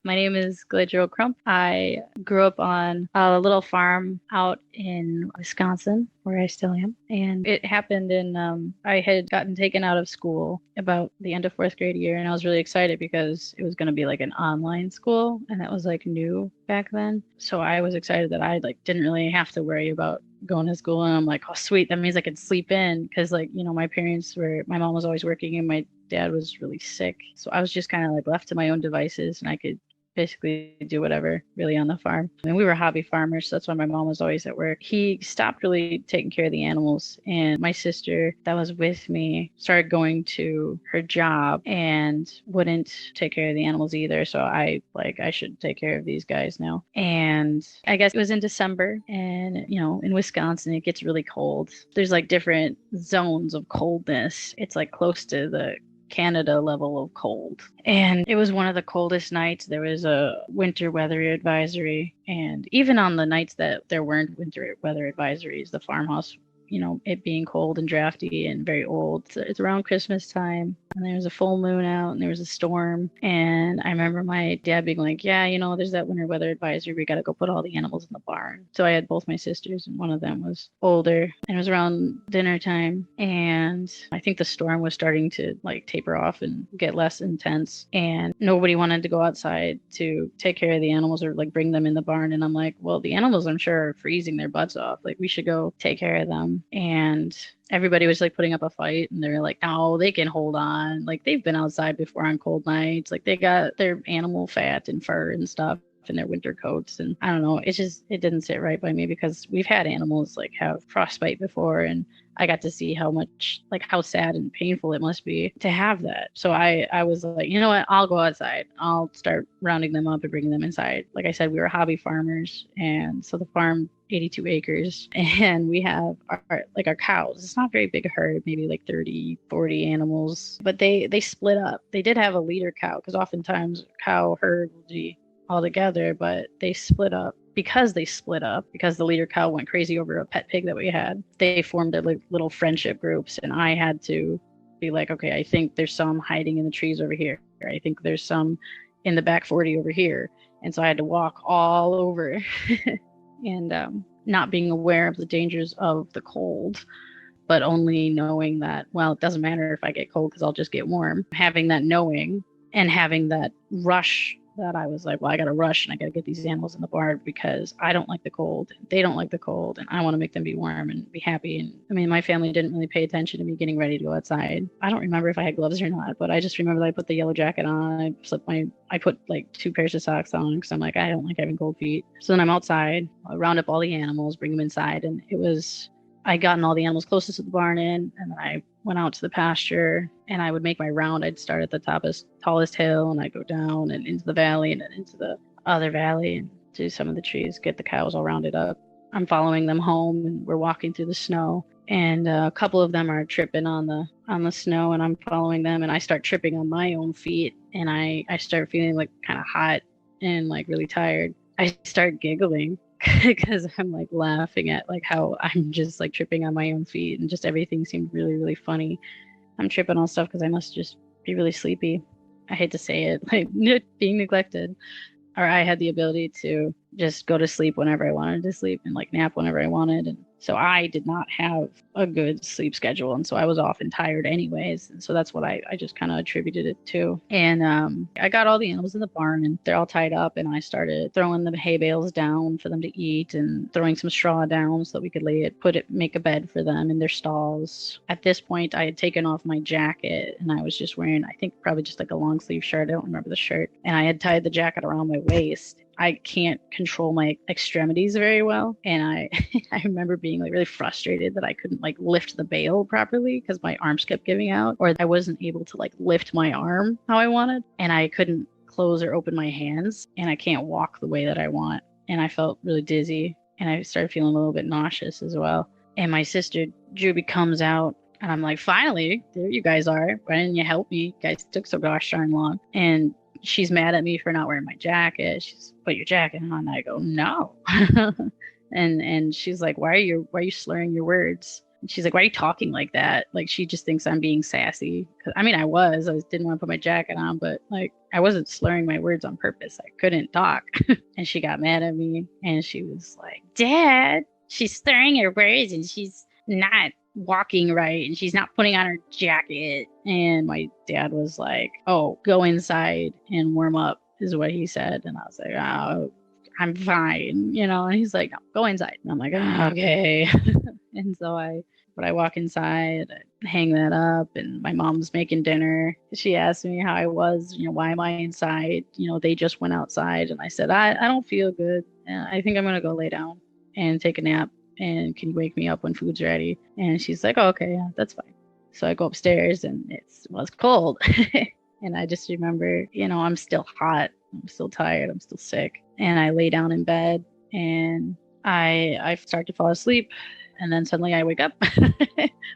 My name is Gladriel Crump. I grew up on a little farm out in Wisconsin, where I still am. And it happened I had gotten taken out of school about the end of fourth grade year. And I was really excited because it was going to be like an online school. And that was like new back then. So I was excited that I like didn't really have to worry about going to school. And I'm like, oh, sweet. That means I could sleep in because my mom was always working and my dad was really sick. So I was just kind of like left to my own devices and I could basically do whatever really on the farm. And we were hobby farmers, so that's why my mom was always at work. He stopped really taking care of the animals, and my sister that was with me started going to her job and wouldn't take care of the animals either. So I should take care of these guys now. And I guess it was in December, and in Wisconsin it gets really cold. There's like different zones of coldness. It's like close to the Canada level of cold. And it was one of the coldest nights. There was a winter weather advisory. And even on the nights that there weren't winter weather advisories, the farmhouse, it being cold and drafty and very old. It's around Christmas time, and there was a full moon out and there was a storm. And I remember my dad being like, yeah, there's that winter weather advisory. We got to go put all the animals in the barn. So I had both my sisters, and one of them was older. And it was around dinner time. And I think the storm was starting to like taper off and get less intense. And nobody wanted to go outside to take care of the animals or like bring them in the barn. And I'm like, well, the animals, I'm sure, are freezing their butts off. Like, we should go take care of them. And everybody was like putting up a fight, and they're like, no, they can hold on. Like, they've been outside before on cold nights. Like, they got their animal fat and fur and stuff in their winter coats. And I don't know, it didn't sit right by me because we've had animals like have frostbite before, and I got to see how sad and painful it must be to have that. So I was like, you know what, I'll go outside. I'll start rounding them up and bringing them inside. Like I said, we were hobby farmers, and so the farm 82 acres, and we have our cows. It's not a very big herd, maybe like 30 40 animals, but they split up. They did have a leader cow because oftentimes cow herd will be all together, but they split up because the leader cow went crazy over a pet pig that we had. They formed their like little friendship groups, and I had to be like, okay, I think there's some hiding in the trees over here. I think there's some in the back 40 over here. And so I had to walk all over and not being aware of the dangers of the cold, but only knowing that, well, it doesn't matter if I get cold because I'll just get warm. Having that knowing and having that rush that I was like, well, I got to rush and I got to get these animals in the barn because I don't like the cold. They don't like the cold, and I want to make them be warm and be happy. And I mean, my family didn't really pay attention to me getting ready to go outside. I don't remember if I had gloves or not, but I just remember that I put the yellow jacket on. I put like 2 pairs of socks on because I'm like, I don't like having cold feet. So then I'm outside, I round up all the animals, bring them inside. And I gotten all the animals closest to the barn in, and then I went out to the pasture, and I would make my round. I'd start at the tallest hill, and I'd go down and into the valley and then into the other valley and to some of the trees, get the cows all rounded up. I'm following them home, and we're walking through the snow, and a couple of them are tripping on the snow, and I'm following them, and I start tripping on my own feet, and I start feeling like kind of hot and like really tired. I start giggling because I'm like laughing at like how I'm just like tripping on my own feet, and just everything seemed really, really funny. I'm tripping on stuff because I must just be really sleepy. I hate to say it, like being neglected. Or I had the ability to just go to sleep whenever I wanted to sleep and like nap whenever I wanted. And so I did not have a good sleep schedule. And so I was often tired anyways. And so that's what I just kind of attributed it to. And I got all the animals in the barn, and they're all tied up. And I started throwing the hay bales down for them to eat and throwing some straw down so that we could make a bed for them in their stalls. At this point, I had taken off my jacket, and I was just wearing, I think, probably just like a long sleeve shirt. I don't remember the shirt. And I had tied the jacket around my waist. I can't control my extremities very well. And I I remember being like really frustrated that I couldn't like lift the bale properly because my arms kept giving out, or I wasn't able to like lift my arm how I wanted. And I couldn't close or open my hands, and I can't walk the way that I want. And I felt really dizzy, and I started feeling a little bit nauseous as well. And my sister Juby comes out, and I'm like, finally, there you guys are. Why didn't you help me? You guys took so gosh darn long. And she's mad at me for not wearing my jacket. She's, put your jacket on. I go, no. and she's like, why are you slurring your words? And she's like, why are you talking like that? Like, she just thinks I'm being sassy. 'Cause, I mean, I just didn't want to put my jacket on, but like, I wasn't slurring my words on purpose. I couldn't talk. And she got mad at me and she was like, Dad, she's slurring her words and she's not walking right and she's not putting on her jacket. And my dad was like, oh, go inside and warm up, is what he said. And I was like, oh, I'm fine, and he's like, no, go inside. And I'm like, oh, okay. And so when I walk inside, I hang that up, and my mom's making dinner. She asked me how I was, why am I inside? They just went outside. And I said, I don't feel good. I think I'm going to go lay down and take a nap. And can you wake me up when food's ready? And she's like, oh, okay, yeah, that's fine. So I go upstairs and it was cold. And I just remember, I'm still hot. I'm still tired. I'm still sick. And I lay down in bed and I start to fall asleep. And then suddenly I wake up,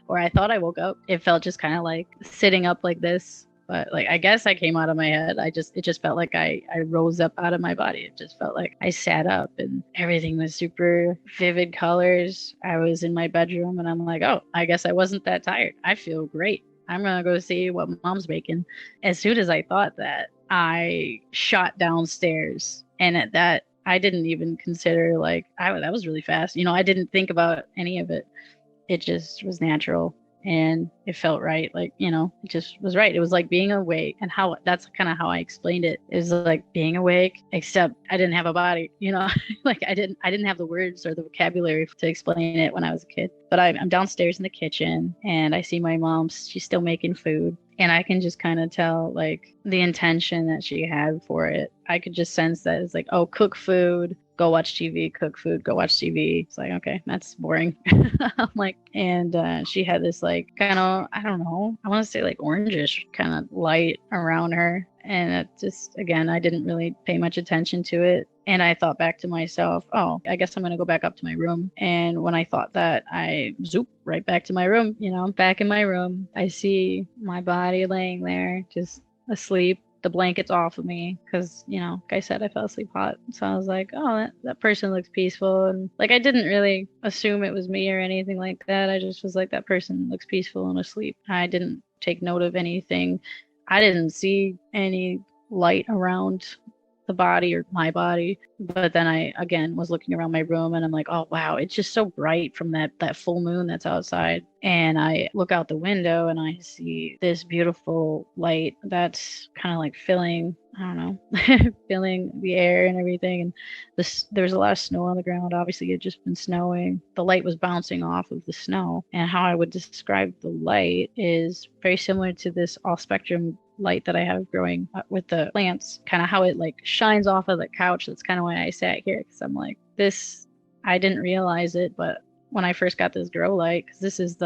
or I thought I woke up. It felt just kind of like sitting up like this. But like, I guess I came out of my head. It just felt like I rose up out of my body. It just felt like I sat up and everything was super vivid colors. I was in my bedroom and I'm like, oh, I guess I wasn't that tired. I feel great. I'm going to go see what mom's making. As soon as I thought that, I shot downstairs. And at that, I didn't even consider that was really fast. I didn't think about any of it. It just was natural and it felt right. It just was right. It was like being awake, and that's kind of how I explained it. It was like being awake, except I didn't have a body, like I didn't have the words or the vocabulary to explain it when I was a kid. But I'm downstairs in the kitchen and I see my mom. She's still making food. And I can just kind of tell the intention that she had for it. I could just sense that it's like, oh, cook food, go watch TV, cook food, go watch TV. It's like, okay, that's boring. I'm like, and she had this kind of, I don't know, I want to say orangish kind of light around her. And it just, again, I didn't really pay much attention to it. And I thought back to myself, oh, I guess I'm going to go back up to my room. And when I thought that, I zoop right back to my room. I'm back in my room. I see my body laying there, just asleep. The blanket's off of me because, like I said, I fell asleep hot. So I was like, oh, that person looks peaceful. And I didn't really assume it was me or anything like that. I just was like, that person looks peaceful and asleep. I didn't take note of anything. I didn't see any light around the body or my body. But then I, again, was looking around my room and I'm like, oh, wow, it's just so bright from that full moon that's outside. And I look out the window and I see this beautiful light that's kind of filling, I don't know, filling the air and everything. And there was a lot of snow on the ground. Obviously, it had just been snowing. The light was bouncing off of the snow. And how I would describe the light is very similar to this all spectrum light that I have growing with the plants, kind of how it shines off of the couch. That's kind of why I sat here, because I'm like, this, I didn't realize it, but when I first got this grow light, because this is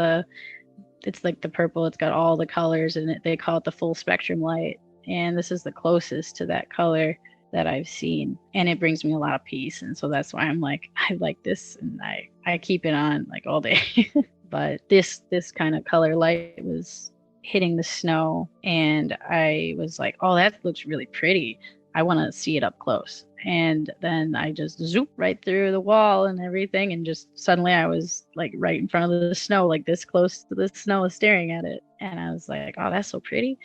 it's the purple, it's got all the colors in it. They call it the full spectrum light. And this is the closest to that color that I've seen. And it brings me a lot of peace. And so that's why I'm like, I like this and I keep it on all day. But this kind of color light was hitting the snow and I was like, oh, that looks really pretty. I want to see it up close. And then I just zoop right through the wall and everything. And just suddenly I was right in front of the snow, this close to the snow, staring at it. And I was like, oh, that's so pretty.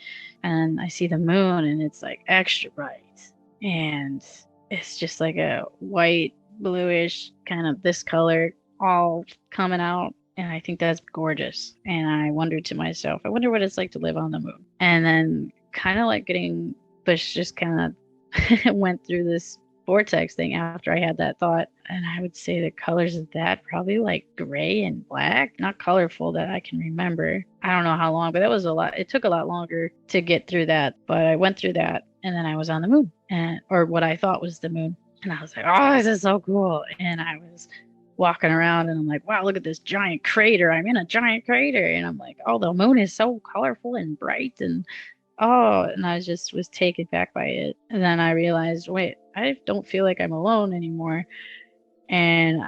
And I see the moon and it's extra bright. And it's just a white, bluish kind of this color all coming out. And I think that's gorgeous. And I wondered to myself, I wonder what it's like to live on the moon. And then kind of getting pushed, just kind of went through this vortex thing after I had that thought. And I would say the colors of that probably gray and black, not colorful that I can remember. I don't know how long, but that was a lot. It took a lot longer to get through that. But I went through that and then I was on the moon, or what I thought was the moon. And I was like, oh, this is so cool. And I was walking around and I'm like, wow, look at this giant crater. I'm in a giant crater. And I'm like, oh, the moon is so colorful and bright. And I just was taken back by it. And then I realized, wait, I don't feel like I'm alone anymore. And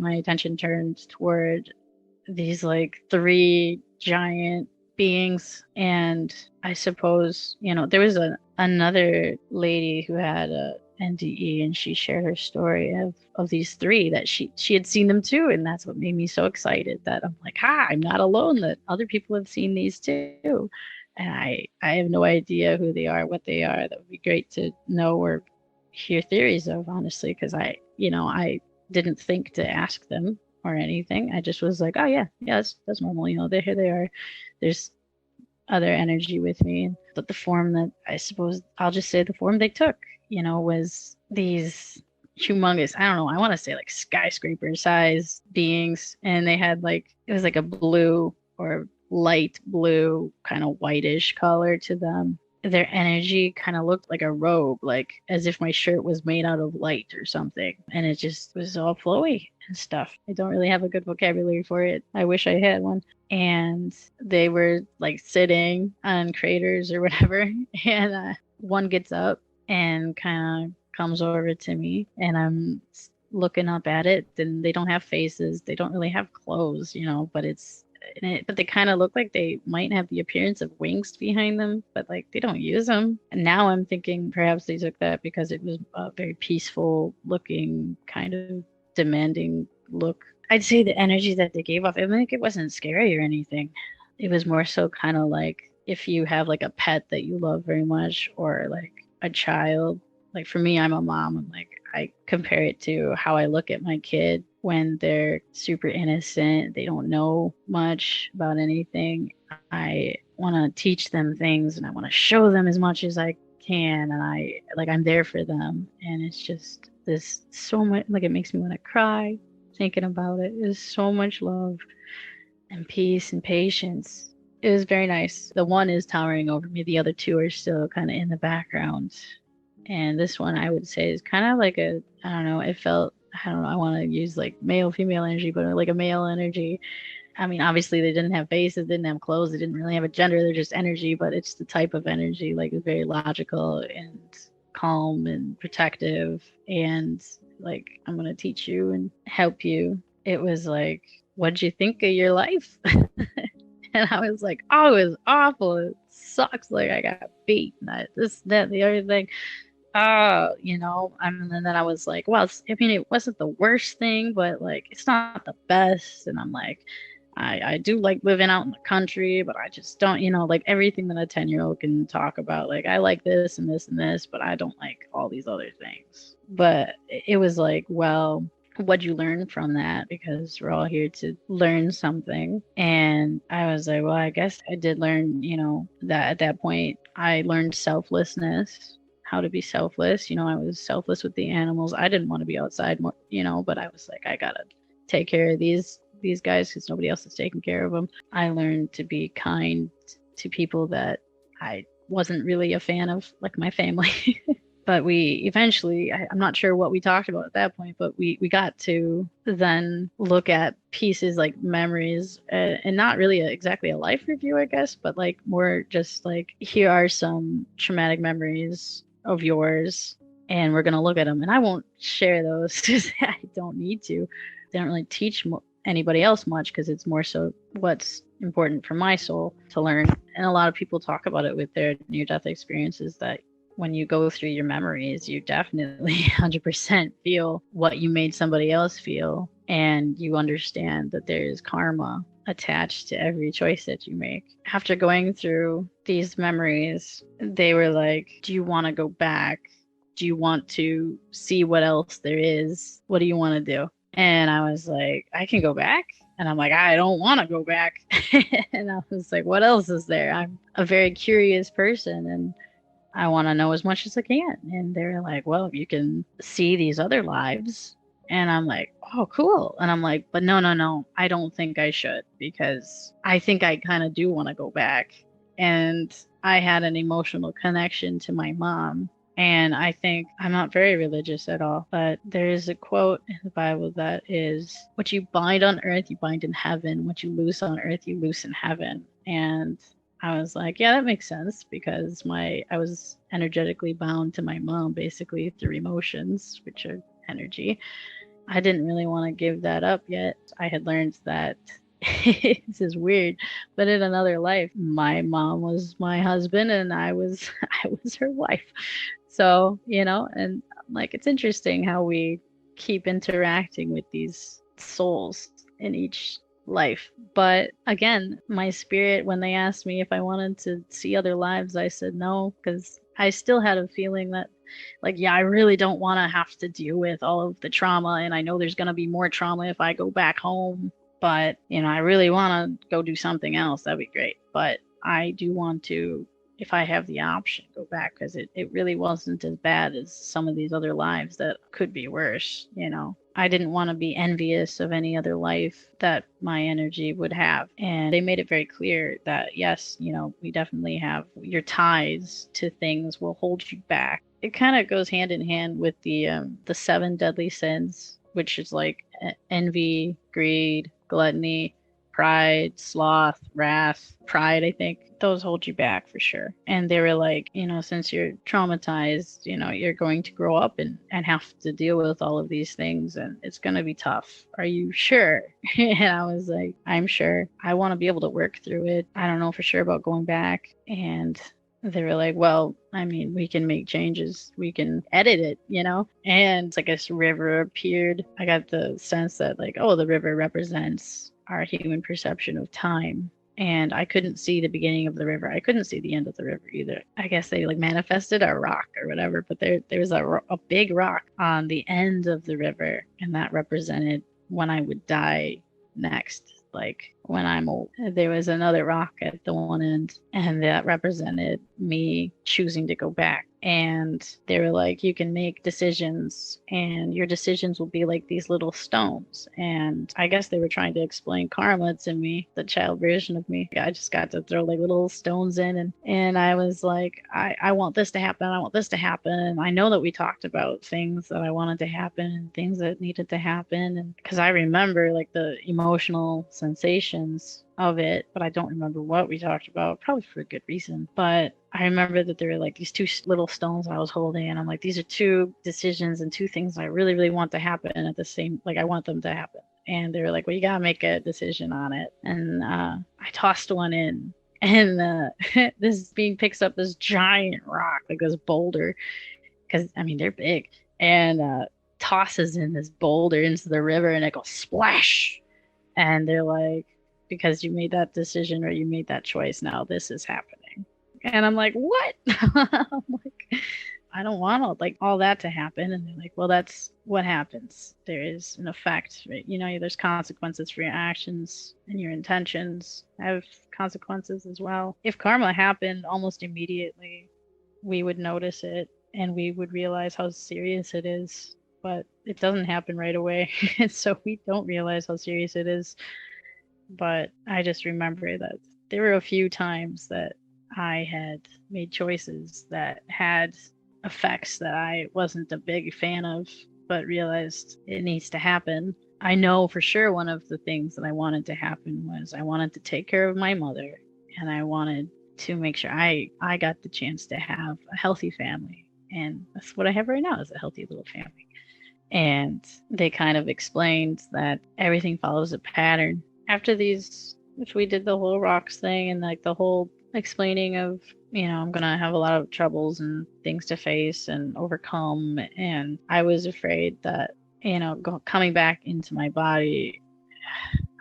my attention turned toward these 3 giant beings. And I suppose, there was another lady who had NDE, and she shared her story of these three that she had seen them too, and that's what made me so excited that I'm like, I'm not alone, that other people have seen these too. And I have no idea who they are, what they are. That would be great to know or hear theories of, honestly, because I didn't think to ask them or anything. I just was like, oh yeah, that's normal. Here they are. There's other energy with me. But the form that, I suppose I'll just say the form they took, was these humongous, I don't know, I want to say like skyscraper size beings. And they had it was like a blue or light blue, kind of whitish color to them. Their energy kind of looked like a robe, like as if my shirt was made out of light or something. And it just was all flowy and stuff. I don't really have a good vocabulary for it. I wish I had one. And they were like sitting on craters or whatever. And one gets up and kind of comes over to me, and I'm looking up at it. And they don't have faces. They don't really have clothes, but they kind of look like they might have the appearance of wings behind them, but like they don't use them. And now I'm thinking perhaps they took that because it was a very peaceful looking, kind of demanding look. I'd say the energy that they gave off, I mean, it wasn't scary or anything. It was more so kind of like if you have like a pet that you love very much, or like a child. Like for me, I'm a mom, and like I compare it to how I look at my kid when they're super innocent. They don't know much about anything. I want to teach them things, and I want to show them as much as I can, and I'm there for them. And it's just this so much, like it makes me want to cry thinking about it. There's so much love and peace and patience. It was very nice. The one is towering over me. The other two are still kind of in the background. And this one, I would say, is kind of like I don't know, I don't know, I want to use like male, female energy, but like a male energy. I mean, obviously they didn't have faces, didn't have clothes, they didn't really have a gender, they're just energy, but it's the type of energy, like it's very logical and calm and protective, and like, I'm going to teach you and help you. It was like, what'd you think of your life? And I was like, oh, it was awful. It sucks. Like I got beat. This, that, the other thing. And then I was like, well, it wasn't the worst thing, but like, it's not the best. And I'm like, I do like living out in the country, but I just don't, like everything that a 10-year-old can talk about. Like, I like this and this and this, but I don't like all these other things. But it was like, well, what'd you learn from that? Because we're all here to learn something. And I was like, well, I guess I did learn, that at that point I learned selflessness, how to be selfless. I was selfless with the animals. I didn't want to be outside more, but I was like, I gotta take care of these guys because nobody else is taking care of them. I learned to be kind to people that I wasn't really a fan of, like my family. But we eventually, I'm not sure what we talked about at that point, but we got to then look at pieces like memories, and not really exactly a life review, I guess, but like more just like, here are some traumatic memories of yours, and we're going to look at them. And I won't share those because I don't need to. They don't really teach anybody else much, because it's more so what's important for my soul to learn. And a lot of people talk about it with their near-death experiences, that when you go through your memories, you definitely 100% feel what you made somebody else feel. And you understand that there is karma attached to every choice that you make. After going through these memories, they were like, do you want to go back? Do you want to see what else there is? What do you want to do? And I was like, I can go back. And I'm like, I don't want to go back. And I was like, what else is there? I'm a very curious person, and I want to know as much as I can. And they're like, well, you can see these other lives. And I'm like, oh, cool. And I'm like, but no, I don't think I should, because I think I kind of do want to go back. And I had an emotional connection to my mom. And I think, I'm not very religious at all, but there is a quote in the Bible that is, what you bind on earth, you bind in heaven. What you loose on earth, you loose in heaven. And I was like, yeah, that makes sense, because I was energetically bound to my mom, basically, through emotions, which are energy. I didn't really want to give that up yet. I had learned that this is weird, but in another life, my mom was my husband and I was her wife. So, and like it's interesting how we keep interacting with these souls in each life. But again, my spirit, when they asked me if I wanted to see other lives, I said no, because I still had a feeling that, like, yeah, I really don't want to have to deal with all of the trauma. And I know there's going to be more trauma if I go back home. But, I really want to go do something else. That'd be great. But I do want to, if I have the option, go back, because it really wasn't as bad as some of these other lives that could be worse. I didn't want to be envious of any other life that my energy would have. And they made it very clear that, yes, we definitely have your ties to things will hold you back. It kind of goes hand in hand with the seven deadly sins, which is like envy, greed, gluttony, pride, sloth, wrath, pride, I think. Those hold you back for sure. And they were like, since you're traumatized, you're going to grow up and have to deal with all of these things, and it's going to be tough. Are you sure? And I was like, I'm sure. I want to be able to work through it. I don't know for sure about going back. And they were like, well, I mean, we can make changes. We can edit it. And it's like this river appeared. I got the sense that, like, oh, the river represents our human perception of time. And I couldn't see the beginning of the river. I couldn't see the end of the river either. I guess they like manifested a rock or whatever, but there was a big rock on the end of the river, and that represented when I would die next, like when I'm old. There was another rock at the one end, and that represented me choosing to go back. And they were like, you can make decisions, and your decisions will be like these little stones. And I guess they were trying to explain karma to me, the child version of me. I just got to throw like little stones in, and I was like, I want this to happen. I want this to happen. And I know that we talked about things that I wanted to happen and things that needed to happen. And because I remember like the emotional sensations of it, but I don't remember what we talked about, probably for a good reason. But I remember that there were like these two little stones I was holding, and I'm like, these are two decisions and two things I really, really want to happen at the same, like I want them to happen. And they were like, well, you gotta make a decision on it. And I tossed one in, and this being picks up this giant rock, like this boulder, because I mean they're big, and tosses in this boulder into the river, and it goes splash. And they're like, because you made that decision or you made that choice, now this is happening. And I'm like, what? I'm like, I don't want like all that to happen. And they're like, well, that's what happens. There is an effect, right? There's consequences for your actions, and your intentions have consequences as well. If karma happened almost immediately, we would notice it and we would realize how serious it is. But it doesn't happen right away. So we don't realize how serious it is. But I just remember that there were a few times that I had made choices that had effects that I wasn't a big fan of, but realized it needs to happen. I know for sure one of the things that I wanted to happen was I wanted to take care of my mother, and I wanted to make sure I got the chance to have a healthy family. And that's what I have right now, is a healthy little family. And they kind of explained that everything follows a pattern. After these, if we did the whole rocks thing and like the whole explaining of, I'm going to have a lot of troubles and things to face and overcome. And I was afraid that, coming back into my body,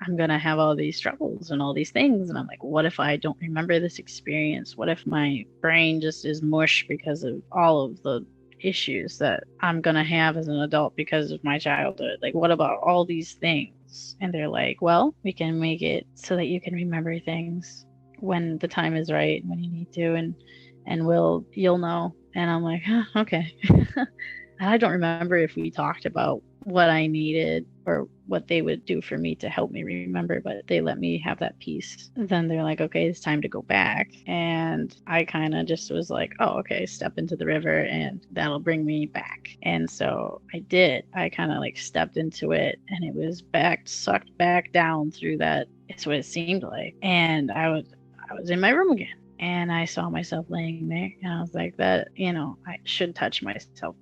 I'm going to have all these troubles and all these things. And I'm like, what if I don't remember this experience? What if my brain just is mush because of all of the issues that I'm going to have as an adult because of my childhood? Like, what about all these things? And they're like, well, we can make it so that you can remember things when the time is right, when you need to, and you'll know. And I'm like, okay. And I don't remember if we talked about what I needed or what they would do for me to help me remember, but they let me have that piece. Then they're like, okay, it's time to go back. And I kind of just was like, oh, okay, step into the river and that'll bring me back. And so I did. I kind of like stepped into it, and it was sucked back down through that. It's what it seemed like. And I was in my room again, and I saw myself laying there, and I was like, that, I should touch myself,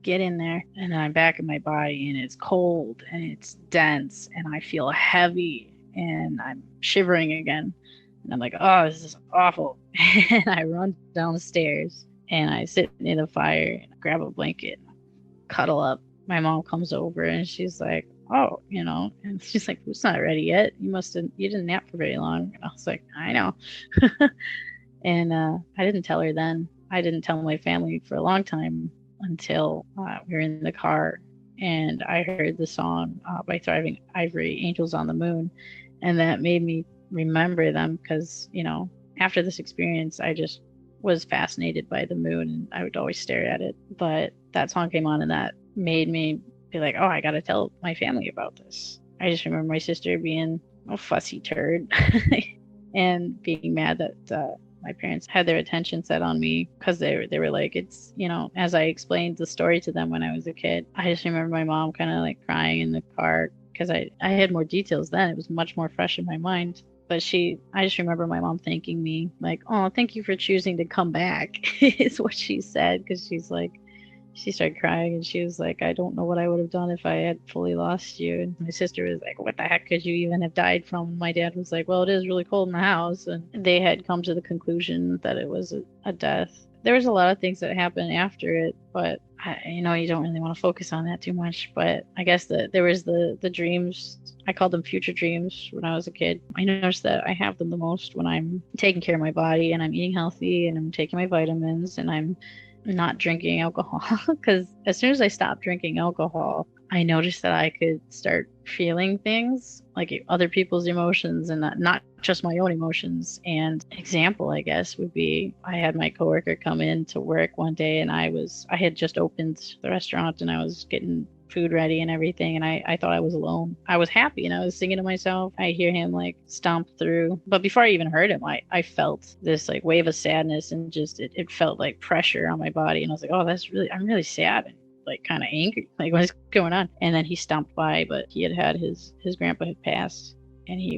get in there. And then I'm back in my body, and it's cold and it's dense, and I feel heavy, and I'm shivering again. And I'm like, oh, this is awful. And I run downstairs, and I sit near the fire and grab a blanket, cuddle up. My mom comes over and she's like, oh, and she's like, it's not ready yet. You didn't nap for very long. And I was like, I know. And I didn't tell her then. I didn't tell my family for a long time until we were in the car and I heard the song by Thriving Ivory, Angels on the Moon. And that made me remember them because, after this experience, I just was fascinated by the moon and I would always stare at it. But that song came on and that made me be like, oh, I got to tell my family about this. I just remember my sister being a fussy turd and being mad that my parents had their attention set on me because they were like, it's, as I explained the story to them when I was a kid, I just remember my mom kind of like crying in the car because I had more details then. It was much more fresh in my mind. But I just remember my mom thanking me like, oh, thank you for choosing to come back is what she said. Because she started crying and she was like, I don't know what I would have done if I had fully lost you. And my sister was like, what the heck could you even have died from? My dad was like, well, it is really cold in the house. And they had come to the conclusion that it was a death. There was a lot of things that happened after it, but you don't really want to focus on that too much. But I guess that there was the dreams. I called them future dreams when I was a kid. I noticed that I have them the most when I'm taking care of my body and I'm eating healthy and I'm taking my vitamins and I'm not drinking alcohol. Because as soon as I stopped drinking alcohol, I noticed that I could start feeling things like other people's emotions and not just my own emotions. And example, I guess, would be I had my coworker come in to work one day and I had just opened the restaurant and I was getting food ready and everything, and I thought I was alone. I was happy and I was singing to myself. I hear him like stomp through, but before I even heard him, I felt this like wave of sadness and just it felt like pressure on my body, and I was like, oh, I'm really sad and like kind of angry, like what's going on. And then he stomped by, but he had his grandpa had passed and he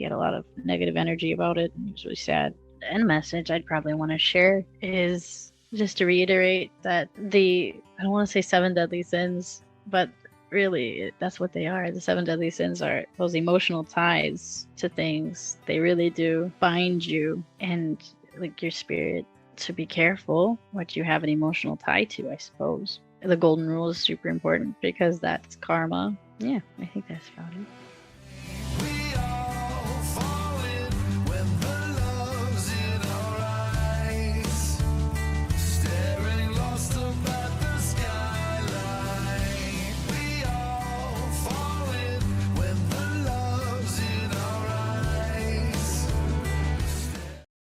had a lot of negative energy about it and he was really sad. The end message I'd probably want to share is just to reiterate that I don't want to say 7 deadly sins, but really that's what they are. The 7 deadly sins are those emotional ties to things. They really do bind you and like your spirit, to be careful what you have an emotional tie to, I suppose. The golden rule is super important because that's karma. Yeah, I think that's about it.